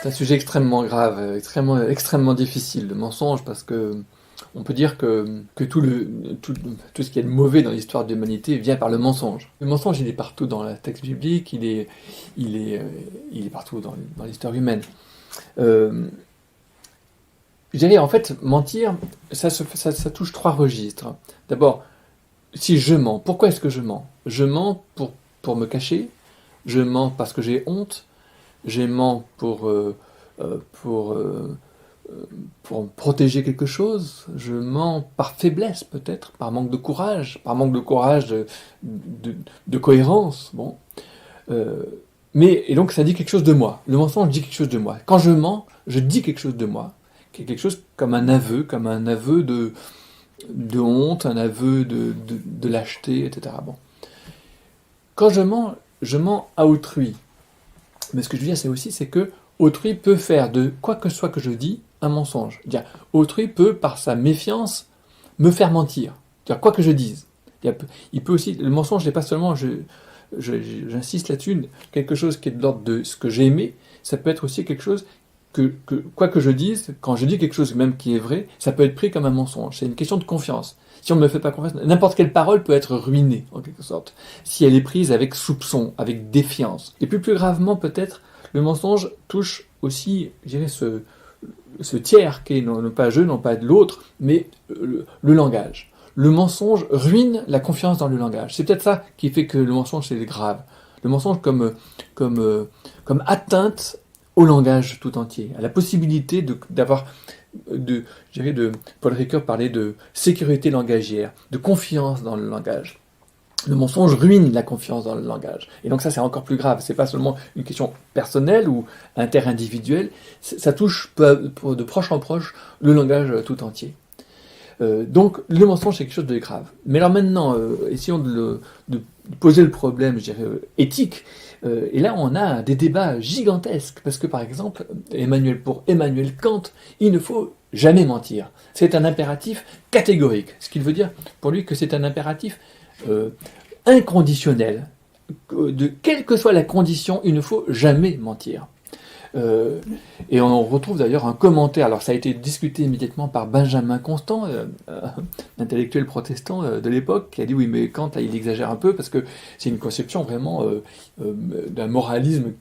C'est un sujet extrêmement grave, extrêmement difficile, le mensonge, parce que on peut dire que tout ce qui est de mauvais dans l'histoire de l'humanité vient par le mensonge. Le mensonge, il est partout dans le texte biblique, il est partout dans l'histoire humaine. Euh, je dirais, en fait, mentir, ça touche trois registres. D'abord, si je mens, pourquoi est-ce que je mens? Je mens pour me cacher, je mens parce que j'ai honte, je mens pour, euh, pour protéger quelque chose, je mens par faiblesse peut-être, par manque de courage, de cohérence. Bon. Euh, et donc ça dit quelque chose de moi. Le mensonge dit quelque chose de moi. Quand je mens, je dis quelque chose de moi, qui est quelque chose comme un aveu de honte, un aveu de lâcheté, etc. Bon. Quand je mens à autrui. Mais ce que je veux dire, c'est que autrui peut faire de quoi que ce soit que je dis un mensonge. C'est-à-dire, autrui peut, par sa méfiance, me faire mentir. C'est-à-dire, quoi que je dise. Il peut aussi, le mensonge n'est pas seulement, j'insiste là-dessus, quelque chose qui est de l'ordre de ce que j'ai aimé, ça peut être aussi quelque chose quoi que je dise, quand je dis quelque chose même qui est vrai, ça peut être pris comme un mensonge. C'est une question de confiance. Si on ne me fait pas confiance, n'importe quelle parole peut être ruinée, en quelque sorte, si elle est prise avec soupçon, avec défiance. Et plus gravement, peut-être, le mensonge touche aussi, je dirais, ce tiers qui est non pas je, non pas de l'autre, mais le langage. Le mensonge ruine la confiance dans le langage. C'est peut-être ça qui fait que le mensonge, c'est grave. Le mensonge comme atteinte au langage tout entier, à la possibilité d'avoir, Paul Ricoeur parlait de sécurité langagière, de confiance dans le langage. Le mensonge ruine la confiance dans le langage. Et donc ça, c'est encore plus grave. C'est pas seulement une question personnelle ou interindividuelle, ça touche de proche en proche le langage tout entier. Donc le mensonge, c'est quelque chose de grave. Mais alors maintenant, essayons de poser le problème, je dirais, éthique. Et là, on a des débats gigantesques, parce que par exemple, pour Emmanuel Kant, il ne faut jamais mentir. C'est un impératif catégorique. Ce qu'il veut dire pour lui que c'est un impératif inconditionnel. Quelle que soit la condition, il ne faut jamais mentir. Et on retrouve d'ailleurs un commentaire, alors ça a été discuté immédiatement par Benjamin Constant, intellectuel protestant de l'époque, qui a dit oui mais Kant là, il exagère un peu parce que c'est une conception vraiment d'un moralisme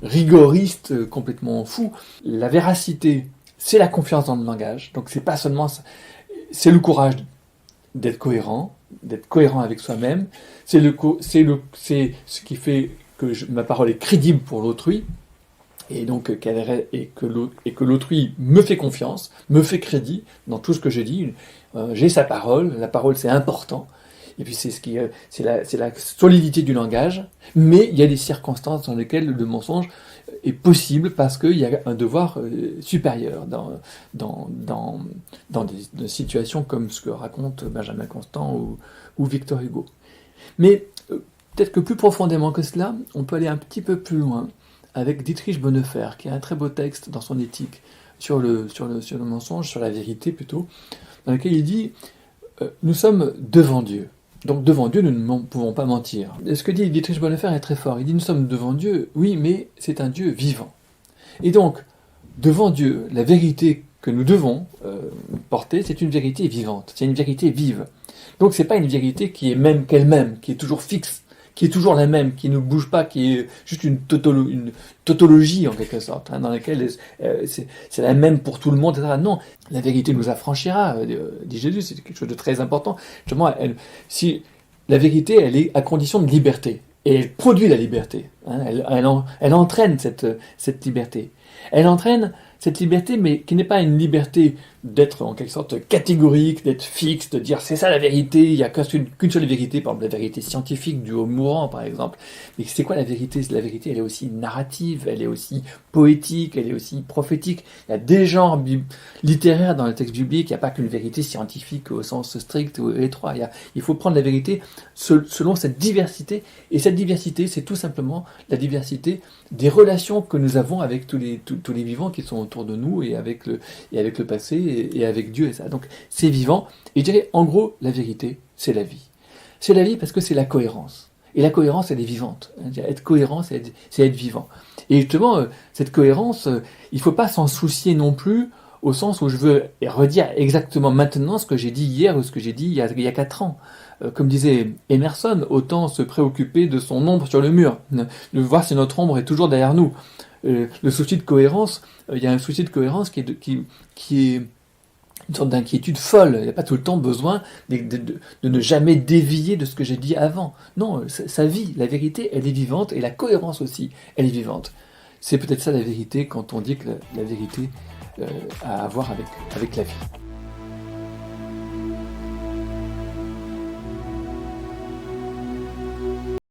rigoriste complètement fou. La véracité, c'est la confiance dans le langage, donc c'est pas seulement ça, c'est le courage d'être cohérent avec soi-même, c'est ce qui fait que ma parole est crédible pour l'autrui, et donc que l'autrui me fait confiance, me fait crédit dans tout ce que je dis. J'ai sa parole, la parole c'est important, et puis c'est la solidité du langage, mais il y a des circonstances dans lesquelles le mensonge est possible parce qu'il y a un devoir supérieur dans des situations comme ce que raconte Benjamin Constant ou Victor Hugo. Mais peut-être que plus profondément que cela, on peut aller un petit peu plus loin avec Dietrich Bonhoeffer, qui a un très beau texte dans son éthique sur le mensonge, sur la vérité plutôt, dans lequel il dit nous sommes devant Dieu. Donc devant Dieu, nous ne pouvons pas mentir. Et ce que dit Dietrich Bonhoeffer est très fort. Il dit nous sommes devant Dieu, oui, mais c'est un Dieu vivant. Et donc, devant Dieu, la vérité que nous devons porter, c'est une vérité vivante, c'est une vérité vive. Donc c'est pas une vérité qui est même qu'elle-même, qui est toujours fixe, qui est toujours la même, qui ne bouge pas, qui est juste une tautologie en quelque sorte, dans laquelle c'est la même pour tout le monde, etc. Non, la vérité nous affranchira, dit Jésus, c'est quelque chose de très important. Justement, si la vérité, elle est à condition de liberté, et elle produit la liberté. Hein, elle entraîne cette liberté. Elle entraîne cette liberté, mais qui n'est pas une liberté d'être en quelque sorte catégorique, d'être fixe, de dire c'est ça la vérité, il n'y a qu'une seule vérité, par exemple la vérité scientifique due au mourant par exemple. Mais c'est quoi la vérité? La vérité, elle est aussi narrative, elle est aussi poétique, elle est aussi prophétique. Il y a des genres littéraires dans le texte biblique, il n'y a pas qu'une vérité scientifique au sens strict ou étroit. Il faut prendre la vérité selon cette diversité, et cette diversité, c'est tout simplement la diversité des relations que nous avons avec tous les vivants qui sont autour de nous et avec le passé et avec Dieu et ça. Donc c'est vivant. Et je dirais, en gros, la vérité, c'est la vie. C'est la vie parce que c'est la cohérence. Et la cohérence, elle est vivante. Être cohérent, c'est être vivant. Et justement, cette cohérence, il ne faut pas s'en soucier non plus, au sens où je veux redire exactement maintenant ce que j'ai dit hier ou ce que j'ai dit il y a 4 ans. Comme disait Emerson, autant se préoccuper de son ombre sur le mur, de voir si notre ombre est toujours derrière nous. Le souci de cohérence, il y a un souci de cohérence qui est une sorte d'inquiétude folle. Il n'y a pas tout le temps besoin de ne jamais dévier de ce que j'ai dit avant. Non, ça vit. La vérité, elle est vivante, et la cohérence aussi, elle est vivante. C'est peut-être ça la vérité quand on dit que la vérité a à voir avec la vie.